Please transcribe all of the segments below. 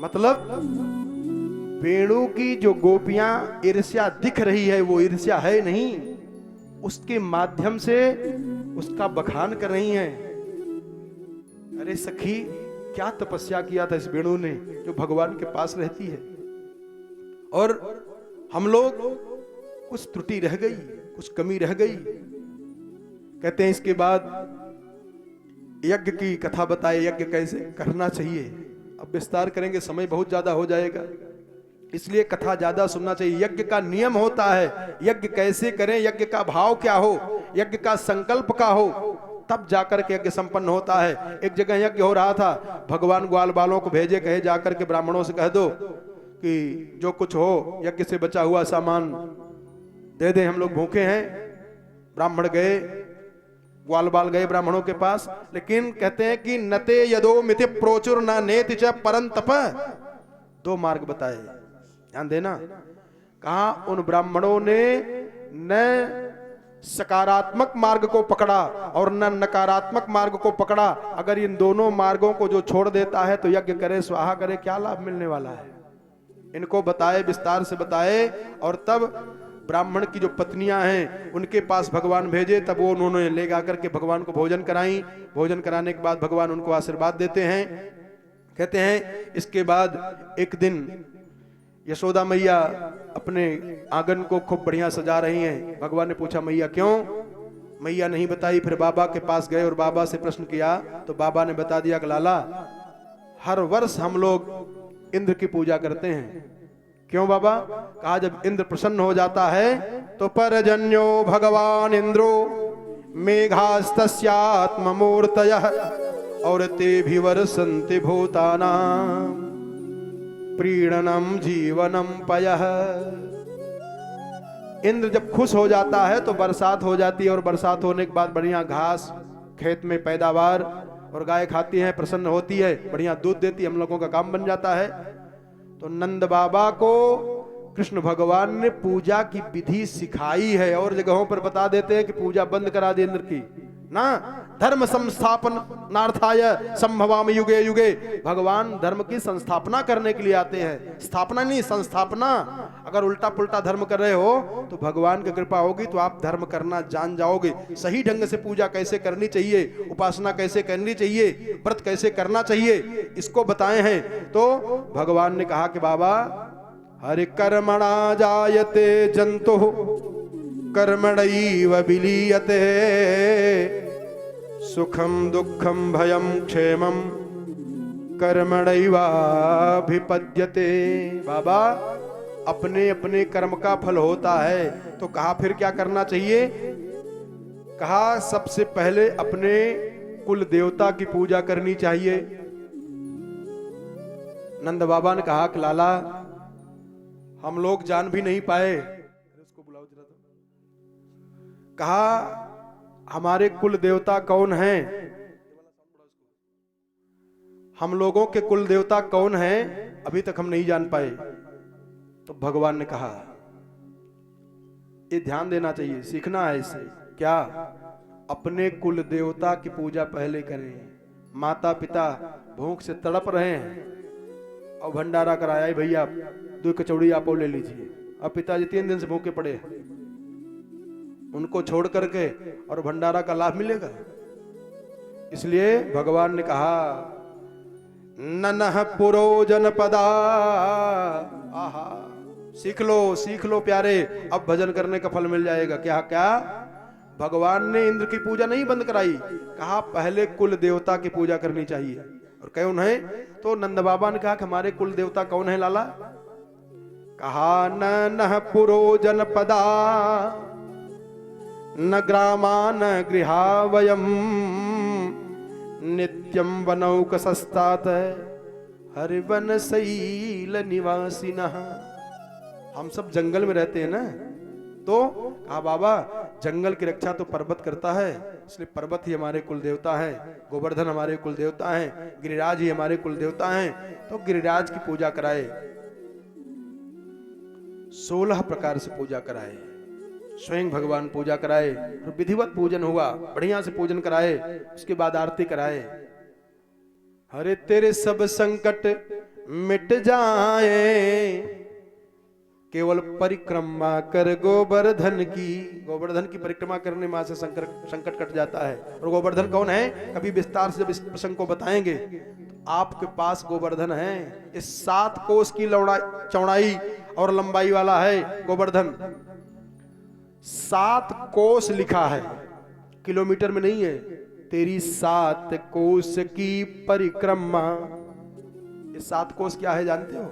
मतलब वेणु की जो गोपियां ईर्ष्या दिख रही है वो ईर्ष्या है नहीं, उसके माध्यम से उसका बखान कर रही हैं। अरे सखी, क्या तपस्या किया था इस वेणु ने जो भगवान के पास रहती है। और हम लोग कुछ त्रुटि रह गई, कुछ कमी रह गई। कहते हैं इसके बाद यज्ञ की कथा बताए, यज्ञ कैसे करना चाहिए। अब विस्तार करेंगे, समय बहुत ज्यादा हो जाएगा, इसलिए कथा ज्यादा सुनना चाहिए। यज्ञ का नियम होता है, यज्ञ कैसे करें, यज्ञ का भाव क्या हो, यज्ञ का संकल्प का हो, तब जाकर के यज्ञ संपन्न होता है। एक जगह यज्ञ हो रहा था, भगवान ग्वाल बालों को भेजे, कहे जाकर के ब्राह्मणों से कह दो कि जो कुछ हो यज्ञ से बचा हुआ सामान दे दे, हम लोग भूखे हैं। ब्राह्मण गए, ग्वाल बाल गए ब्राह्मणों के पास, लेकिन कहते हैं कि नते यदो मिति प्रोचुर न नेति च परंतप। दो मार्ग बताए, ध्यान देना। कहा उन ब्राह्मणों ने न सकारात्मक मार्ग को पकड़ा और न नकारात्मक मार्ग को पकड़ा। अगर इन दोनों मार्गों को जो छोड़ देता है तो यज्ञ करे स्वाहा करे, क्या लाभ मिलने वाला है। इनको बताए, विस्तार से बताए। और तब ब्राह्मण की जो पत्नियां हैं उनके पास भगवान भेजे, तब वो उन्होंने ले जाकर के भगवान को भोजन कराई। भोजन कराने के बाद भगवान उनको आशीर्वाद देते हैं। कहते हैं इसके बाद एक दिन यशोदा मैया अपने आंगन को खूब बढ़िया सजा रही हैं। भगवान ने पूछा मैया क्यों, मैया नहीं बताई। फिर बाबा के पास गए और बाबा से प्रश्न किया तो बाबा ने बता दिया कि लाला, हर वर्ष हम लोग इंद्र की पूजा करते हैं। क्यों बाबा? कहा जब इंद्र प्रसन्न हो जाता है तो परजन्यो भगवान इंद्रो मेघास्तस्यात्ममूर्तयः और ते भी वर्षन्ति भूतानां प्रीणनम जीवनम पयः। इंद्र जब खुश हो जाता है तो बरसात हो जाती है, और बरसात होने के बाद बढ़िया घास खेत में पैदावार, और गाय खाती है, प्रसन्न होती है, बढ़िया दूध देती है, हम लोगों का काम बन जाता है। तो नंद बाबा को कृष्ण भगवान ने पूजा की विधि सिखाई है, और जगहों पर बता देते हैं कि पूजा बंद करा दे इंद्र की ना। धर्म संस्थापनार्थाय संभवामि युगे युगे। भगवान धर्म की संस्थापना करने के लिए आते हैं, स्थापना नहीं, संस्थापना। अगर उल्टा पुल्टा धर्म कर रहे हो तो भगवान की कृपा होगी तो आप धर्म करना जान जाओगे। सही ढंग से पूजा कैसे करनी चाहिए, उपासना कैसे करनी चाहिए, व्रत कैसे करना चाहिए, इसको बताए हैं। तो भगवान ने कहा कि बाबा, हरि कर्मणा जायते जंतु कर्मणैव विलीयते, सुखम दुखम भयम क्षेमम कर्मणैवाभिपद्यते। बाबा, अपने अपने कर्म का फल होता है। तो कहा फिर क्या करना चाहिए? कहा सबसे पहले अपने कुल देवता की पूजा करनी चाहिए। नंद बाबा ने कहा कि लाला, हम लोग जान भी नहीं पाए। इसको बुलाओ जरा। तो कहा हमारे कुल देवता कौन हैं, हम लोगों के कुल देवता कौन हैं, अभी तक हम नहीं जान पाए। तो भगवान ने कहा ये ध्यान देना चाहिए, सीखना है इससे। क्या? अपने कुल देवता की पूजा पहले करें। माता पिता भूख से तड़प रहे हैं और भंडारा कराया है, भैया 2 कचौड़ी आप ले लीजिए। अब पिताजी 3 दिन से भूखे पड़े हैं, उनको छोड़ करके और भंडारा का लाभ मिलेगा? इसलिए भगवान ने कहा ननः पुरो जनपदा। आहा, सीख लो प्यारे, अब भजन करने का फल मिल जाएगा। क्या क्या? भगवान ने इंद्र की पूजा नहीं बंद कराई, कहा पहले कुल देवता की पूजा करनी चाहिए। और कौन है? तो नंद बाबा ने कहा कि हमारे कुल देवता कौन है लाला? कहा ननः पुरो जनपदा न ग्रामा न गृहा वयम नित्यम वनौकसस्तात हरिवन शैल निवासिनः। हम सब जंगल में रहते हैं ना। तो कहा बाबा, जंगल की रक्षा तो पर्वत करता है, इसलिए पर्वत ही हमारे कुल देवता है। गोवर्धन हमारे कुल देवता हैं, गिरिराज ही हमारे कुल देवता हैं। तो गिरिराज की पूजा कराए, 16 प्रकार से पूजा कराए, स्वयं भगवान पूजा कराए, और विधिवत पूजन हुआ, बढ़िया से पूजन कराए। उसके बाद आरती कराए। हरे तेरे सब संकट मिट जाए, केवल परिक्रमा कर गोवर्धन की। गोवर्धन की परिक्रमा करने में से संकट कट जाता है। और गोवर्धन कौन है, कभी विस्तार से जब इस प्रसंग को बताएंगे। आपके पास गोवर्धन है, इस 7 कोस की चौड़ाई और लंबाई वाला है गोवर्धन। 7 कोस लिखा है, किलोमीटर में नहीं है। तेरी 7 कोस की परिक्रमा। ये 7 कोस क्या है जानते हो,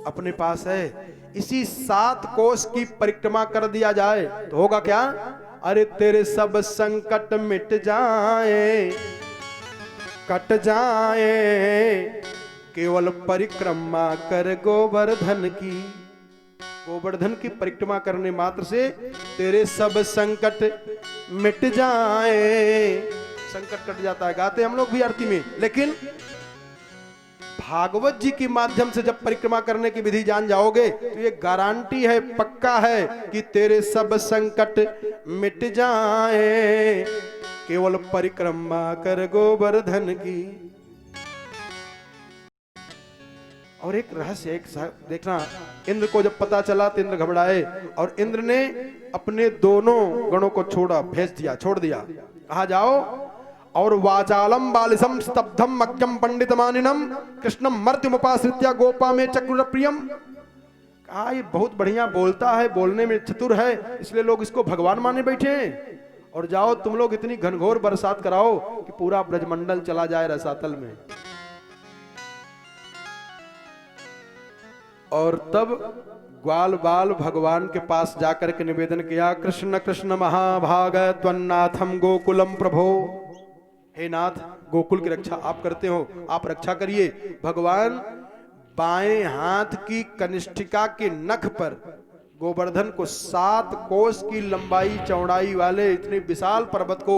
अपने पास है। इसी 7 कोस की परिक्रमा कर दिया जाए तो होगा क्या, अरे तेरे सब संकट मिट जाए, कट जाए, केवल परिक्रमा कर गोवर्धन की। गोवर्धन की परिक्रमा करने मात्र से तेरे सब संकट मिट जाए। संकट कट जाता है, गाते हम लोग भी आरती में। लेकिन भागवत जी के माध्यम से जब परिक्रमा करने की विधि जान जाओगे तो ये गारंटी है, पक्का है कि तेरे सब संकट मिट जाए, केवल परिक्रमा कर गोवर्धन की। और एक रहस्य, एक देखना, इंद्र को जब पता चला तो इंद्र घबराए और इंद्र ने अपने दोनों गणों को छोड़ दिया। कहा जाओ, और वाचालम बालिसम स्तब्धम मक्यम पंडित मानिनम कृष्णम मर्त्युमुपाश्रित्य गोपा में चक्र प्रियम। कहा ये बहुत बढ़िया बोलता है, बोलने में चतुर है, इसलिए लोग इसको भगवान माने बैठे हैं। और जाओ तुम लोग इतनी घनघोर बरसात कराओ कि पूरा ब्रजमंडल चला जाए रसातल में। और तब ग्वाल बाल भगवान के पास जाकर के निवेदन किया, कृष्ण कृष्ण महाभाग त्वन्नाथम गोकुलम प्रभो। हे नाथ, गोकुल की रक्षा आप करते हो, आप रक्षा करिए। भगवान बाएं हाथ की कनिष्ठिका के नख पर गोवर्धन को 7 कोस की लंबाई चौड़ाई वाले इतने विशाल पर्वत को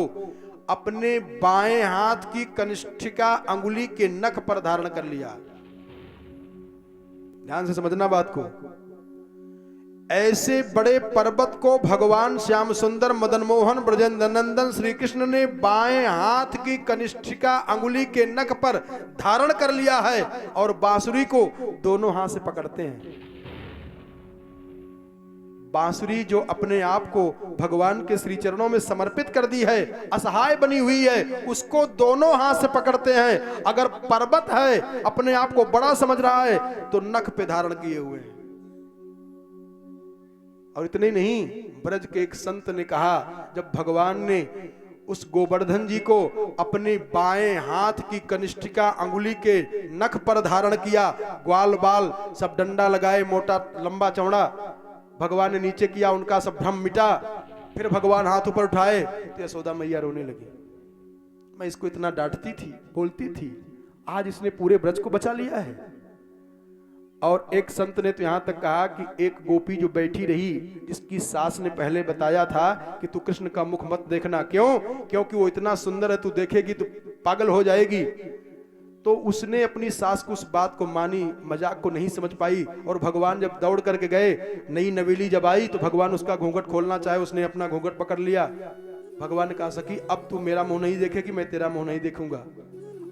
अपने बाएं हाथ की कनिष्ठिका अंगुली के नख पर धारण कर लिया। ध्यान से समझना बात को। ऐसे बड़े पर्वत को भगवान श्याम सुंदर मदन मोहन ब्रजेंद्र नंदन श्री कृष्ण ने बाएं हाथ की कनिष्ठिका अंगुली के नख पर धारण कर लिया है और बांसुरी को दोनों हाथ से पकड़ते हैं। बांसुरी जो अपने आप को भगवान के श्री चरणों में समर्पित कर दी है, असहाय बनी हुई है, उसको दोनों हाथ से पकड़ते हैं। अगर पर्वत है, अपने आप को बड़ा समझ रहा है, तो नख पे धारण किए हुए हैं। और इतने नहीं, ब्रज के एक संत ने कहा, जब भगवान ने उस गोवर्धन जी को अपने बाएं हाथ की कनिष्ठिका अंगुली के नख पर धारण किया, ग्वाल बाल सब डंडा लगाए, मोटा लंबा चौड़ा, भगवान ने नीचे किया, उनका सब भ्रम मिटा। फिर भगवान हाथ ऊपर उठाए तो यशोदा मैया रोने लगी। मैं इसको इतना डांटती थी, बोलती थी, आज इसने पूरे ब्रज को बचा लिया है। और एक संत ने तो यहां तक कहा कि एक गोपी जो बैठी रही, जिसकी सास ने पहले बताया था कि तू कृष्ण का मुख मत देखना, क्यों? क्योंकि वो इतना सुंदर है, तू देखेगी तो पागल हो जाएगी। तो उसने अपनी सास को उस बात को मानी, मजाक को नहीं समझ पाई। और भगवान जब दौड़ करके गए, नई नवेली जब आई तो भगवान उसका घूंघट खोलना चाहे, उसने अपना घूंघट पकड़ लिया। भगवान ने कहा, सखी अब तू मेरा मुंह नहीं देखेगी, मैं तेरा मुंह नहीं देखूंगा।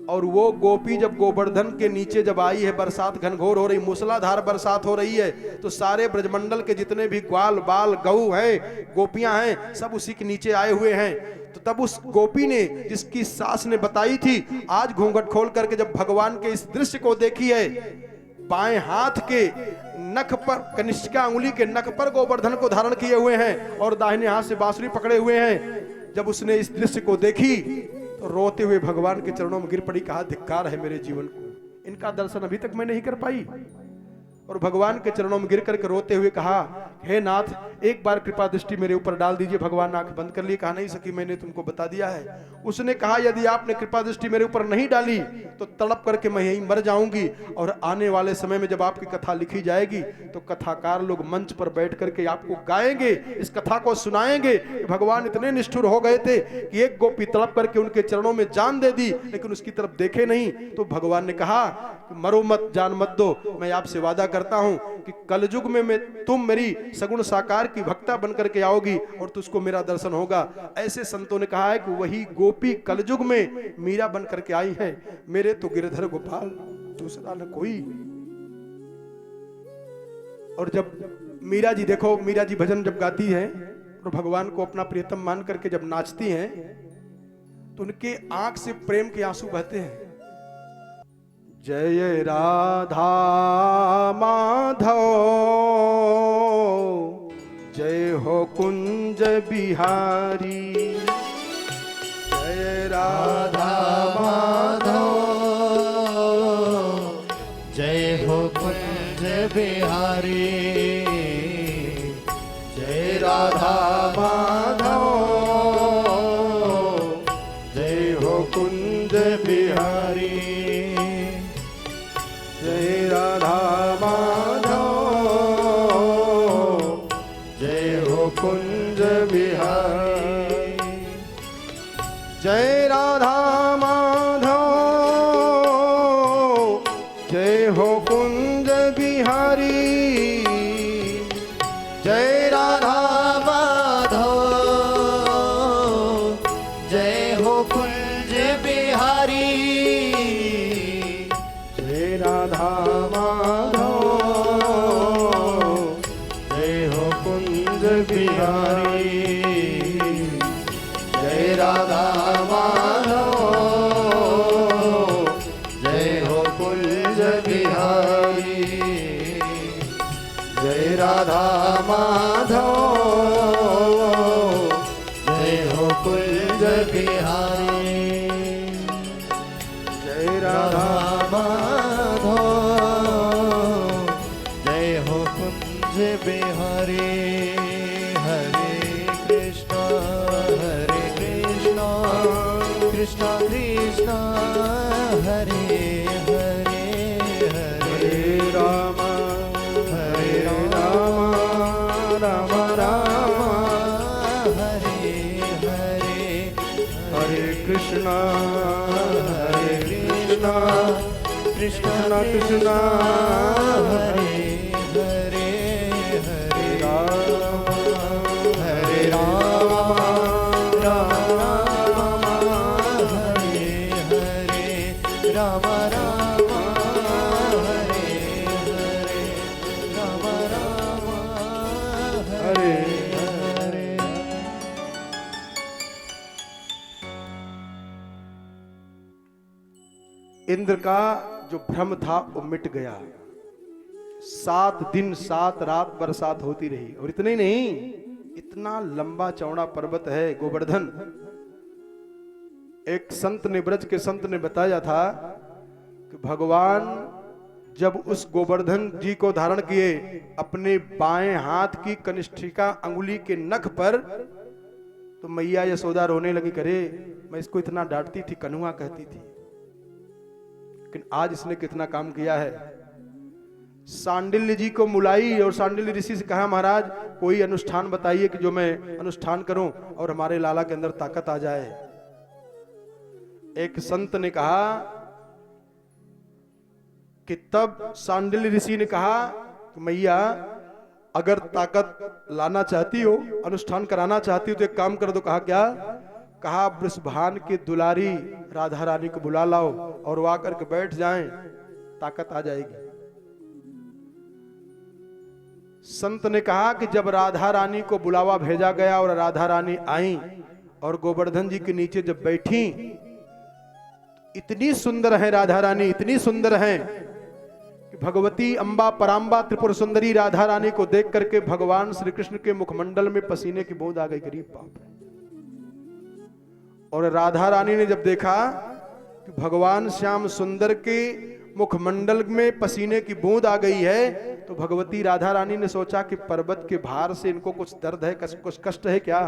और वो गोपी जब गोवर्धन के नीचे जब आई है, बरसात घनघोर हो रही, मूसलाधार बरसात हो रही है, तो सारे ब्रजमंडल के जितने भी ग्वाल बाल गऊ हैं, गोपियां हैं, सब उसी के नीचे आए हुए हैं। तो तब उस गोपी ने, जिसकी सास ने बताई थी, आज घूंघट खोल करके जब भगवान के इस दृश्य को देखी है, बाएं हाथ के नख पर, कनिष्ठिका अंगुली के नख पर गोवर्धन को धारण किए हुए हैं और दाहिने हाथ से बांसुरी पकड़े हुए हैं। जब उसने इस दृश्य को देखी तो रोते हुए भगवान के चरणों में गिर पड़ी, कहा धिक्कार है मेरे जीवन को, इनका दर्शन अभी तक मैं नहीं कर पाई। और भगवान के चरणों में गिर करके रोते हुए कहा, हे नाथ, एक बार कृपा दृष्टि मेरे ऊपर डाल दीजिए। भगवान ने आंख बंद कर ली। कहा, नहीं सकी, मैंने तुमको बता दिया है। उसने कहा, यदि आपने कृपा दृष्टि मेरे ऊपर नहीं डाली तो तड़प करके मैं यहीं मर जाऊंगी। और आने वाले समय में जब आपकी कथा लिखी जाएगी तो कथाकार लोग मंच पर बैठ करके आपको गाएंगे, इस कथा को सुनाएंगे। भगवान इतने निष्ठुर हो गए थे कि एक गोपी तड़प करके उनके चरणों में जान दे दी, लेकिन उसकी तरफ देखे नहीं। तो भगवान ने कहा, मरो मत, जान मत दो। मैं आपसे वादा करता हूं कि कलयुग में तुम मेरी सगुण साकार की भक्ता बनकर के आओगी और तुझको मेरा दर्शन होगा। ऐसे संतों ने कहा है कि वही गोपी कलयुग में मीरा बनकर के आई है। मेरे तो गिरधर गोपाल दूसरा न कोई। और जब मीरा जी, देखो मीरा जी भजन जब गाती हैं और भगवान को अपना प्रियतम मान करके जब नाचती हैं तो उनके आंख से प्रेम के आंसू बहते हैं। जय राधा माधव, जय हो कुंज बिहारी। जय राधा माधव, जय हो कुंज बिहारी। जय राधा माधव, जय हो कुंज बिहारी। जय राधा माधव, जय हो कुंज बिहारी। जय राधा माधव, जय हो कुंज बिहारी। जय राधा माधव, जय हो कुंज बिहारी। जय राधा माधव, जय हो कुंज बिहारी। जय राधा माधव, जय हो कुंज बिहारी। जय राधा माधव, जय हो कुंज बिहारी। जय राधा माधव, जय हो कुंज बिहारी। हरे कृष्णा कृष्णा कृष्णा हरे हरे, हरे राम राम राम हरे हरे, हरे कृष्णा कृष्णा कृष्णा हरे हरे, हरे राम हरे राम राम हरे हरे, राम राम हरे हरे, राम राम हरे हरे। इंद्र का जो भ्रम था वो मिट गया। 7 दिन 7 रात बरसात होती रही। और इतने ही नहीं, इतना लंबा चौड़ा पर्वत है गोवर्धन। एक संत ने, ब्रज के संत ने बताया था कि भगवान जब उस गोवर्धन जी को धारण किए अपने बाएं हाथ की कनिष्ठिका अंगुली के नख पर, तो मैया यशोदा रोने लगी, करे मैं इसको इतना डांटती थी, कन्हुआ कहती थी, लेकिन आज इसने कितना काम किया है। सांडिल्य जी को मुलाई और सांडिल्य ऋषि से कहा, महाराज कोई अनुष्ठान बताइए कि जो मैं अनुष्ठान करूं और हमारे लाला के अंदर ताकत आ जाए। एक संत ने कहा कि तब सांडिल्य ऋषि ने कहा कि मैया अगर ताकत लाना चाहती हो, अनुष्ठान कराना चाहती हो तो एक काम कर दो। कहा क्या? कहा वृषभान की दुलारी राधा रानी को बुला लाओ और वो आकर के बैठ जाएं, ताकत आ जाएगी। संत ने कहा कि जब राधा रानी को बुलावा भेजा गया और राधा रानी आई और गोवर्धन जी के नीचे जब बैठी, इतनी सुंदर है राधा रानी, इतनी सुंदर है कि भगवती अंबा परांबा त्रिपुर सुंदरी राधा रानी को देख करके भगवान श्री कृष्ण के मुखमंडल में पसीने की बूंद आ गई। करीब बाप है। और राधा रानी ने जब देखा कि भगवान श्याम सुंदर के मुखमंडल में पसीने की बूंद आ गई है, तो भगवती राधा रानी ने सोचा कि पर्वत के भार से इनको कुछ दर्द है, कुछ कष्ट है क्या।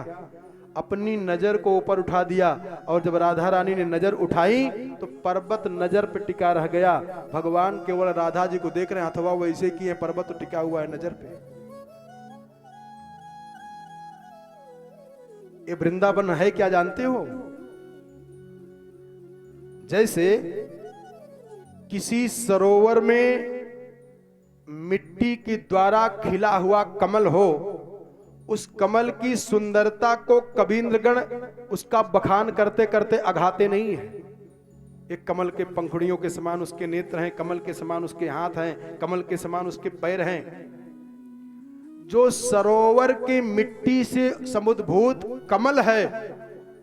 अपनी नजर को ऊपर उठा दिया और जब राधा रानी ने नजर उठाई तो पर्वत नजर पे टिका रह गया। भगवान केवल राधा जी को देख रहे हैं, अथवा वैसे किए, पर्वत तो टिका हुआ है नजर पे। ये वृंदावन है क्या जानते हो? जैसे किसी सरोवर में मिट्टी के द्वारा खिला हुआ कमल हो, उस कमल की सुंदरता को कबींद्रगण उसका बखान करते करते अघाते नहीं है। एक कमल के पंखुड़ियों के समान उसके नेत्र हैं, कमल के समान उसके हाथ हैं, कमल के समान उसके पैर हैं। जो सरोवर की मिट्टी से समुद्भूत कमल है,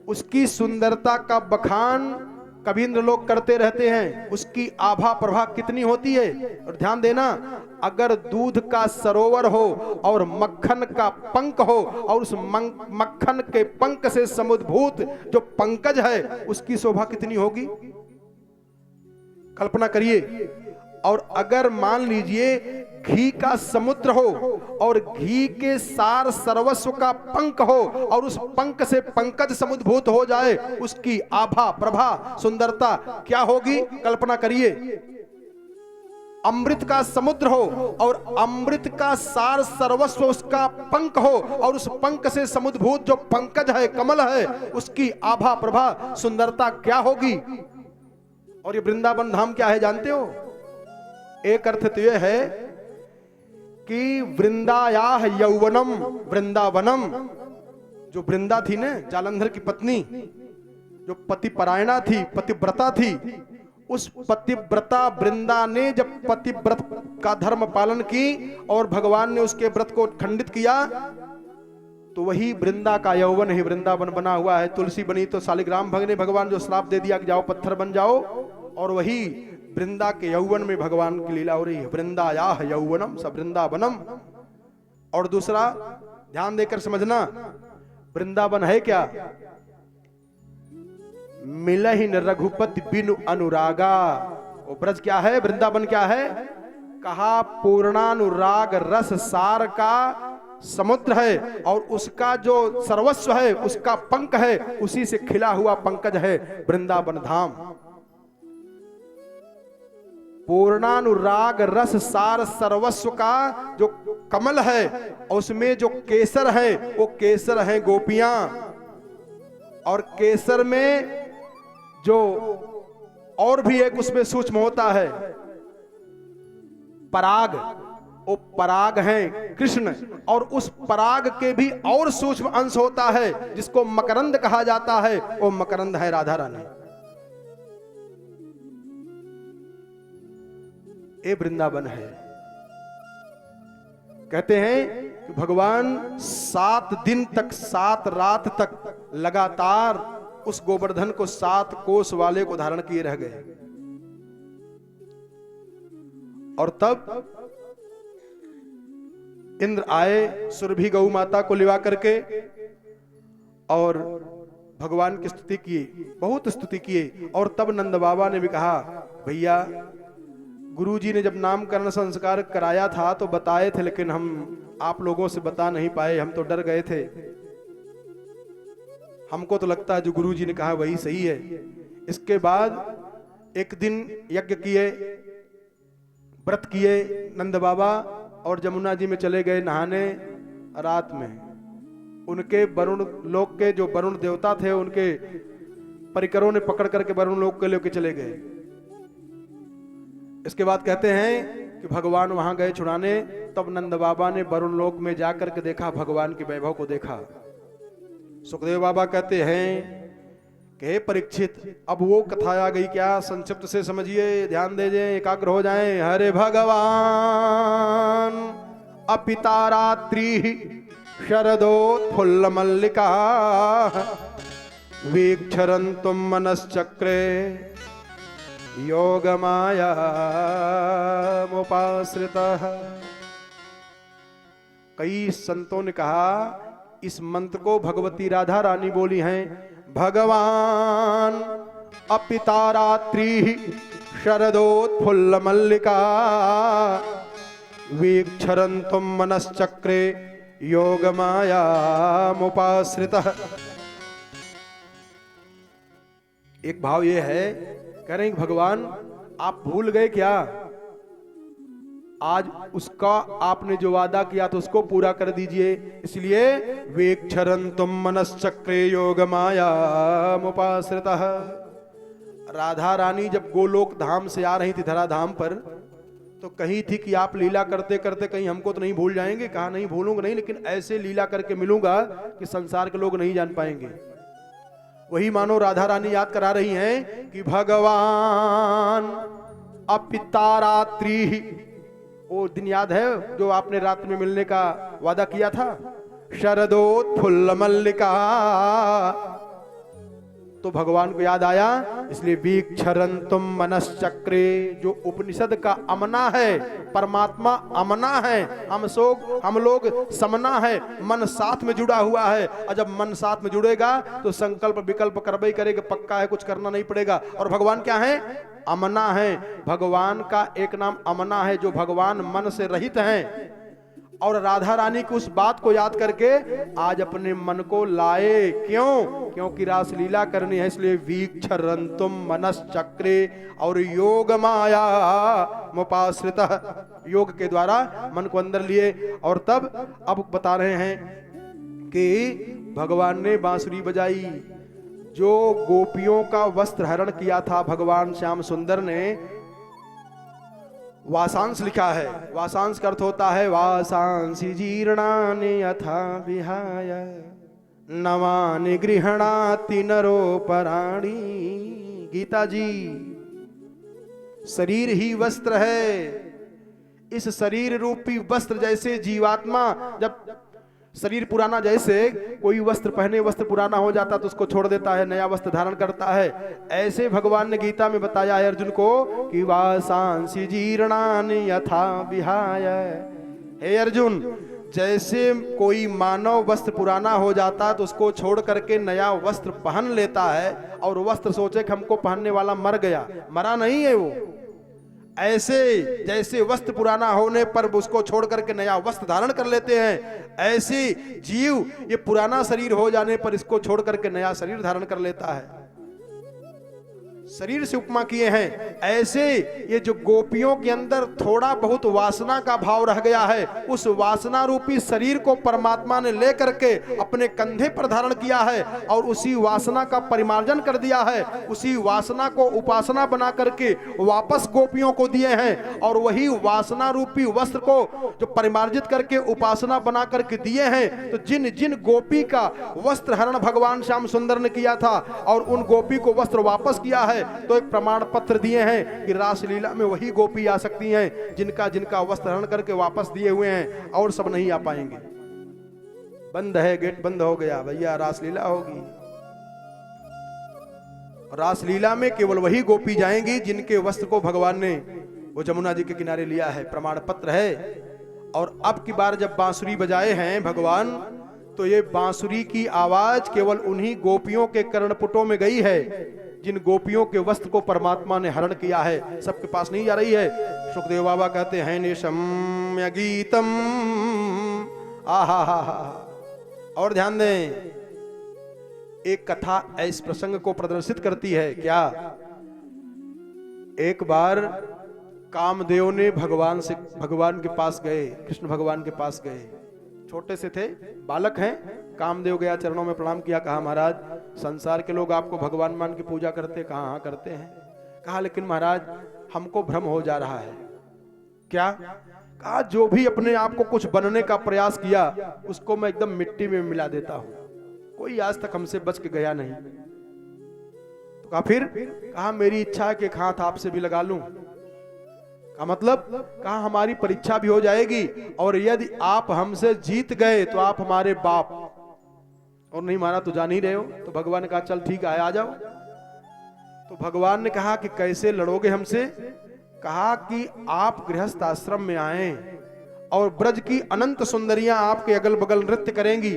उसकी सुंदरता का बखान कबीर लोग करते रहते हैं। उसकी आभा प्रभा कितनी होती है। और ध्यान देना, अगर दूध का सरोवर हो और मक्खन का पंख हो और उस मक्खन के पंख से समुद्भूत जो पंकज है, उसकी शोभा कितनी होगी, कल्पना करिए। और अगर मान लीजिए घी का समुद्र हो और घी के सार सर्वस्व का पंख हो और उस पंख से पंकज समुद्भूत हो जाए, उसकी आभा प्रभा सुंदरता क्या होगी, कल्पना करिए। अमृत का समुद्र हो और अमृत का सार सर्वस्व उसका पंख हो और उस पंख से समुद्भूत जो पंकज है, कमल है, उसकी आभा प्रभा सुंदरता क्या होगी। और ये वृंदावन धाम क्या है जानते हो? एक अर्थ तो यह है कि वृंदायाह यौवनम, वृंदावनम, जो वृंदा थी ना जालंधर की पत्नी, जो पतिपरायणा थी, पतिव्रता थी, उस पतिव्रता वृंदा ने जब पतिव्रत का धर्म पालन की और भगवान ने उसके व्रत को खंडित किया, तो वही वृंदा का यौवन ही वृंदावन बना हुआ है। तुलसी बनी तो शालिग्राम भगने, भगवान जो श्राप दे दिया कि जाओ पत्थर बन जाओ, और वही वृंदा के यौवन में भगवान की लीला हो रही है। वृंदायाह यौवनम स वृंदावनम। और दूसरा ध्यान देकर समझना, वृंदावन है क्या? मिलहिन रघुपति बिनु अनुरागा। वो ब्रज क्या है, वृंदावन क्या है? कहा पूर्णानुराग रस सार का समुद्र है और उसका जो सर्वस्व है, उसका पंख है, उसी से खिला हुआ पंकज है वृंदावन धाम। पूर्णानुराग रस सार सर्वस्व का जो कमल है, उसमें जो केसर है, वो केसर है गोपियां। और केसर में जो और भी एक उसमें सूक्ष्म होता है पराग, वो पराग है कृष्ण। और उस पराग के भी और सूक्ष्म अंश होता है जिसको मकरंद कहा जाता है, वो मकरंद है राधा रानी। ये वृंदावन है। कहते हैं कि भगवान 7 दिन तक 7 रात तक लगातार उस गोवर्धन को 7 कोस वाले को धारण किए रह गए। और तब इंद्र आए सुरभि गौ माता को लिवा करके और भगवान की स्तुति की, बहुत स्तुति किए। और तब नंद बाबा ने भी कहा, भैया गुरुजी ने जब नामकरण संस्कार कराया था तो बताए थे, लेकिन हम आप लोगों से बता नहीं पाए, हम तो डर गए थे। हमको तो लगता है जो गुरुजी ने कहा वही सही है। इसके बाद एक दिन यज्ञ किए, व्रत किए नंद बाबा, और जमुना जी में चले गए नहाने। रात में उनके वरुण लोक के जो वरुण देवता थे, उनके परिकरों ने पकड़ करके वरुण लोक के लेके चले गए। इसके बाद कहते हैं कि भगवान वहां गए छुड़ाने। तब नंद बाबा ने वरुण लोक में जाकर के देखा, भगवान के वैभव को देखा। सुखदेव बाबा कहते हैं कि हे परीक्षित, अब वो कथा आ गई क्या, संक्षिप्त से समझिए, ध्यान दीजिए, एकाग्र हो जाएं। हरे भगवान अपिता रात्रि शरदोत्फुल्ल मल्लिका वीक्षरन्तुम मनश्चक्रे योग माया मुपाश्रितः। कई संतों ने कहा इस मंत्र को भगवती राधा रानी बोली हैं। भगवान अपिता रात्रि शरदोत्फुल्ल मल्लिका वीक्षरन्तुम मनश्चक्रे योग माया मुपाश्रितः। एक भाव ये है, कह रहे हैं भगवान आप भूल गए क्या, आज उसका आपने जो वादा किया तो उसको पूरा कर दीजिए। इसलिए वीक्षरन्तुम मनश्चक्रे योग माया मुपाश्रितः। राधा रानी जब गोलोक धाम से आ रही थी धरा धाम पर, तो कही थी कि आप लीला करते करते कहीं हमको तो नहीं भूल जाएंगे। कहा नहीं भूलूंगा नहीं, लेकिन ऐसे लीला करके मिलूंगा कि संसार के लोग नहीं जान पाएंगे। वही मानो राधा रानी याद करा रही हैं कि भगवान अपितारात्रि, वो दिन याद है जो आपने रात में मिलने का वादा किया था, शरदोत्फुल्ल मल्लिका, तो भगवान को याद आया, इसलिए वीक्षरंतुम मनश्चक्रे, जो उपनिषद का अमना है, परमात्मा अमना है, हम लोग समना है, मन साथ में जुड़ा हुआ है, और जब मन साथ में जुड़ेगा तो संकल्प विकल्प करबे ही करेगा, पक्का है, कुछ करना नहीं पड़ेगा। और भगवान क्या है? अमना है। भगवान का एक नाम अमना है, जो भगवान मन से रहित हैं। और राधा रानी की उस बात को याद करके आज अपने मन को लाए, क्यों? क्योंकि रासलीला करनी है, इसलिए वीक्षरंतुम मनश्चक्रे, और योग माया मुपाश्रित, योग के द्वारा मन को अंदर लिए। और तब अब बता रहे हैं कि भगवान ने बांसुरी बजाई, जो गोपियों का वस्त्र हरण किया था भगवान श्याम सुंदर ने, वासांश लिखा है। वासांश का अर्थ होता है वासांसी जीर्णानि यथा विहाय नवानि गृह्णाति नरोपराणि। गीता जी, शरीर ही वस्त्र है। इस शरीर रूपी वस्त्र जैसे जीवात्मा, जब शरीर पुराना, जैसे कोई वस्त्र पहने वस्त्र पुराना हो जाता तो उसको छोड़ देता है, नया वस्त्र धारण करता है, ऐसे भगवान ने गीता में बताया है अर्जुन को कि वासांसि जीर्णानि यथा विहाय। हे अर्जुन, जैसे कोई मानव वस्त्र पुराना हो जाता तो उसको छोड़ करके नया वस्त्र पहन लेता है, और वस्त्र सोचे कि हमको पहनने वाला मर गया, मरा नहीं है वो। ऐसे जैसे वस्त्र पुराना होने पर उसको छोड़ करके नया वस्त्र धारण कर लेते हैं, ऐसे जीव ये पुराना शरीर हो जाने पर इसको छोड़ करके नया शरीर धारण कर लेता है। शरीर से उपमा किए हैं। ऐसे ये जो गोपियों के अंदर थोड़ा बहुत वासना का भाव रह गया है, उस वासना रूपी शरीर को परमात्मा ने लेकर के अपने कंधे पर धारण किया है, और उसी वासना का परिमार्जन कर दिया है। उसी वासना को उपासना बना करके वापस गोपियों को दिए हैं, और वही वासना रूपी वस्त्र को जो परिमार्जित करके उपासना बना करके दिए हैं। तो जिन जिन गोपी का वस्त्र हरण भगवान श्याम सुंदर ने किया था, और उन गोपी को वस्त्र वापस किया है, तो एक प्रमाण पत्र दिए हैं कि रासलीला में वही गोपी आ सकती हैं जिनका जिनका वस्त्र हरण करके वापस दिए हुए हैं, और सब नहीं आ पाएंगे। बंद है, गेट बंद हो गया भैया, रासलीला होगी। रासलीला में केवल वही गोपी जाएंगी जिनके वस्त्र को भगवान ने वो जमुना जी के किनारे लिया है, प्रमाण पत्र है। और अब की बार जब बांसुरी बजाए हैं भगवान, तो ये बांसुरी की आवाज केवल उन्हीं गोपियों के कर्णपुटों में गई है जिन गोपियों के वस्त्र को परमात्मा ने हरण किया है, सबके पास नहीं जा रही है। सुखदेव बाबा कहते हैं निशम्य गीतम, आहा हा हा। और ध्यान दें, एक कथा इस प्रसंग को प्रदर्शित करती है। क्या? एक बार कामदेव ने भगवान के पास गए, कृष्ण भगवान के पास गए, छोटे से थे, बालक हैं। कामदेव गया, चरणों में प्रणाम किया, कहा महाराज संसार के लोग आपको भगवान मान के पूजा करते? कहा हाँ करते हैं। कहा लेकिन महाराज हमको भ्रम हो जा रहा है। क्या? कहा जो भी अपने आप को कुछ बनने का प्रयास किया उसको मैं एकदम मिट्टी में मिला देता हूं, कोई आज तक हमसे बच के गया नहीं। तो कहा फिर? कहा मेरी इच्छा है कि एक हाथ आपसे भी लगा लूं। का मतलब? कहा हमारी परीक्षा भी हो जाएगी, और यदि आप हमसे जीत गए तो आप हमारे बाप, और नहीं माना तो जान ही रहे हो। तो भगवान ने कहा चल ठीक है, आ जाओ। तो भगवान ने कहा कि कैसे लड़ोगे हमसे? कहा कि आप गृहस्थ आश्रम में आए और ब्रज की अनंत सुंदरियां आपके अगल बगल नृत्य करेंगी,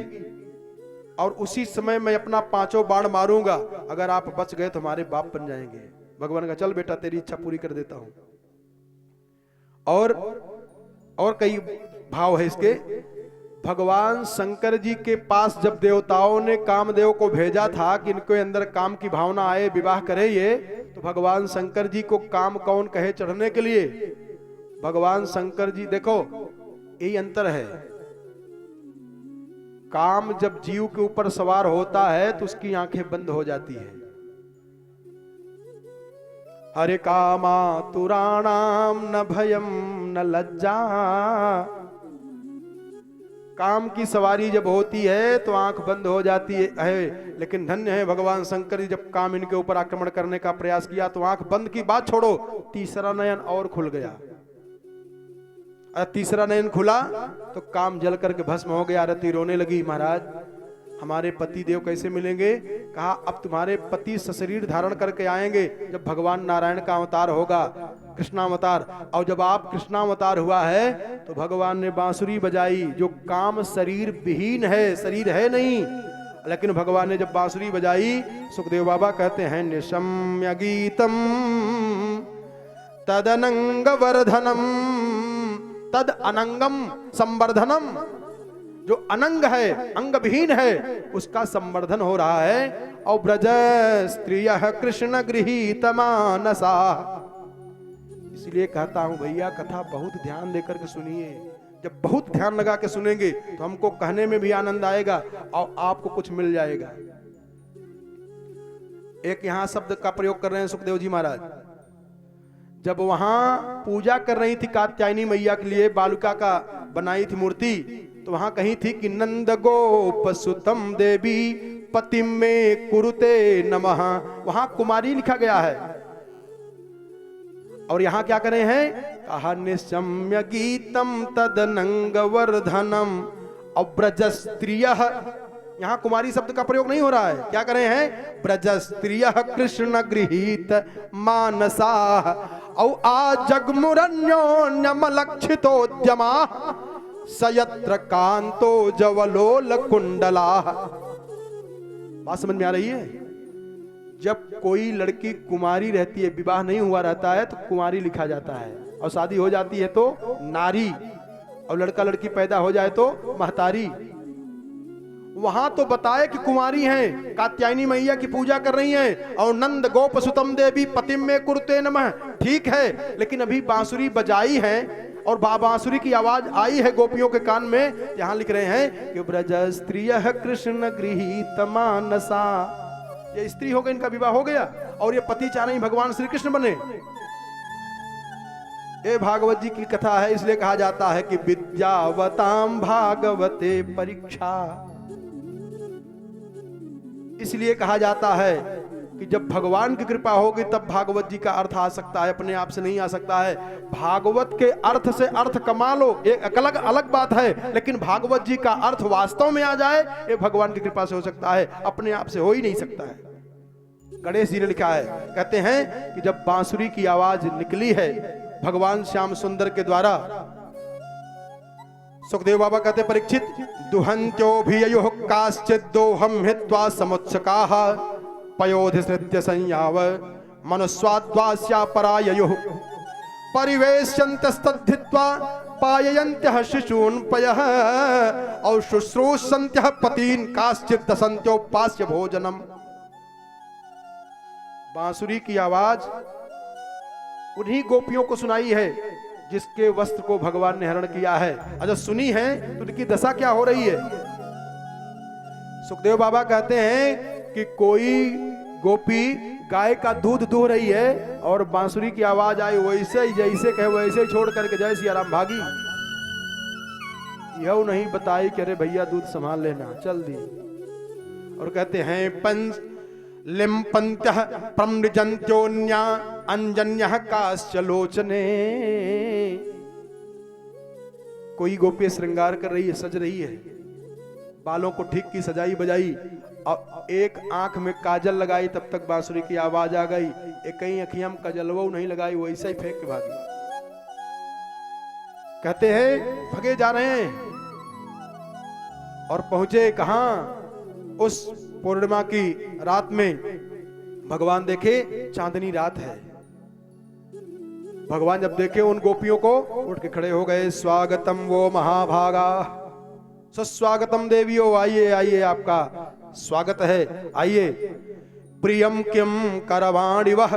और उसी समय मैं अपना 5 बाण मारूंगा, अगर आप बच गए तो हमारे बाप बन जाएंगे। भगवान का चल बेटा तेरी इच्छा पूरी कर देता हूं। और कई भाव है इसके। भगवान शंकर जी के पास जब देवताओं ने कामदेव को भेजा था कि इनके अंदर काम की भावना आए, विवाह करे ये, तो भगवान शंकर जी को काम कौन कहे चढ़ने के लिए? भगवान शंकर जी, देखो यही अंतर है। काम जब जीव के ऊपर सवार होता है तो उसकी आंखें बंद हो जाती है। हरे कामातुराणाम न भयम न लज्जा काम की सवारी जब होती है तो आंख बंद हो जाती है, लेकिन धन्य है भगवान शंकर जी, जब काम इनके ऊपर आक्रमण करने का प्रयास किया तो आंख बंद की बात छोड़ो, तीसरा नयन और खुल गया। तीसरा नयन खुला तो काम जल करके भस्म हो गया। रति रोने लगी, महाराज हमारे पति देव कैसे मिलेंगे? कहा अब तुम्हारे पति सशरीर धारण करके आएंगे जब भगवान नारायण का अवतार होगा, कृष्णावतार। और जब आप कृष्णावतार हुआ है तो भगवान ने बांसुरी बजाई, जो काम शरीर विहीन है, शरीर है नहीं, लेकिन भगवान ने जब बांसुरी बजाई, सुखदेव बाबा कहते हैं निशम्य गीतम तदनंग वर्धनम तद अनंगम संवर्धनम, जो अनंग है, अंग विहीन है, उसका संवर्धन हो रहा है। और ब्रज स्त्रियः कृष्ण गृहीत मानसा, इसलिए कहता हूं भैया कथा बहुत ध्यान देकर के सुनिए। जब बहुत ध्यान लगा के सुनेंगे तो हमको कहने में भी आनंद आएगा और आपको कुछ मिल जाएगा। एक यहां शब्द का प्रयोग कर रहे हैं सुखदेव जी महाराज, जब वहां पूजा कर रही थी कात्यायनी मैया के लिए, बालुका का बनाई थी मूर्ति, तो वहां कही थी कि नंद गोप सुतम देवी पति में कुरुते नमः, वहां कुमारी लिखा गया है। और यहां क्या करे हैं? कहा निशम्य गीतम तदनंग वर्धनम अब्रज स्त्रियः, यहां कुमारी शब्द का प्रयोग नहीं हो रहा है। क्या करे हैं? ब्रज स्त्रियः कृष्ण गृहीत मानसा औ आजगमुरन्योन्यमलक्षितोद्यमा सयत्र कांतो जवलोल कुंडला। बात समझ में आ रही है? जब कोई लड़की कुमारी रहती है, विवाह नहीं हुआ रहता है तो कुमारी लिखा जाता है, और शादी हो जाती है तो नारी, और लड़का लड़की पैदा हो जाए तो महतारी। वहां तो बताए कि कुमारी हैं, कात्यायनी मैया की पूजा कर रही हैं, और नंद गोप सुतम देवी पतिम में कुरुते नमः, ठीक है, लेकिन अभी बांसुरी बजाई है और बांसुरी की आवाज आई है गोपियों के कान में। यहां लिख रहे हैं कि ब्रज स्त्रियः कृष्ण गृहीत मानसा, ये स्त्री हो गई, इनका विवाह हो गया, और ये पति चाह रही भगवान श्री कृष्ण बने। ये भागवत जी की कथा है, इसलिए कहा जाता है कि विद्यावताम भागवते परीक्षा। इसलिए कहा जाता है कि जब भगवान की कृपा होगी तब भागवत जी का अर्थ आ सकता है, अपने आप से नहीं आ सकता है। भागवत के अर्थ से अर्थ कमा लो, एक अलग बात है, लेकिन भागवत जी का अर्थ वास्तव में आ जाए, ये भगवान की कृपा से हो सकता है, अपने आप से हो ही नहीं सकता है। गणेश जी ने लिखा है, कहते हैं कि जब बांसुरी की आवाज निकली है भगवान श्याम सुंदर के द्वारा, सुखदेव बाबा कहते परीक्षित दुहंत्योभिययुः काश्चित् दोहं हित्वा समुत्सकाः पयोधिसृत्य संयाव मनुस्वाद्वास्या पराययुः परिवेश्यन्तस्तद्धित्वा पाययन्त्यः शिशून् पयः और शुश्रूषन्त्यः पतीन् काश्चित् दसन्त्योपास्य भोजनम्। बांसुरी की आवाज उन्हीं गोपियों को सुनाई है जिसके वस्त्र को भगवान ने हरण किया है। अगर सुनी है तो उनकी दशा क्या हो रही है? सुखदेव बाबा कहते हैं कि कोई गोपी गाय का दूध दूह रही है और बांसुरी की आवाज आई, वैसे ही जैसे कहे वैसे ही छोड़ करके जय सिया राम भागी। यह नहीं बताई कि अरे भैया दूध संभाल लेना, चल दी। और कहते हैं पंच लिम्पन्त्यः प्रमृजन्त्योन्या अंजन्यः काश्चलोचने। कोई गोपी श्रृंगार कर रही है, सज रही है, बालों को ठीक की सजाई बजाई, और एक आंख में काजल लगाई, तब तक बांसुरी की आवाज आ गई। एक कहीं अखियां में काजलवो नहीं लगाई, वैसे ही फेंक के भागी। कहते हैं भगे जा रहे हैं और पहुंचे कहां? उस पूर्णिमा की रात में भगवान देखे चांदनी रात है। भगवान जब देखे उन गोपियों को, उठ के खड़े हो गए। स्वागतम वो महाभागा, सुस्वागतम देवियों, आइए आइए, आपका स्वागत है, आइए। प्रियम किम करवाणि वह,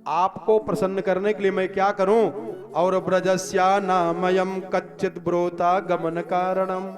आपको प्रसन्न करने के लिए मैं क्या करूं? और ब्रजस्या नामयम कच्चित ब्रोता गमन कारणम,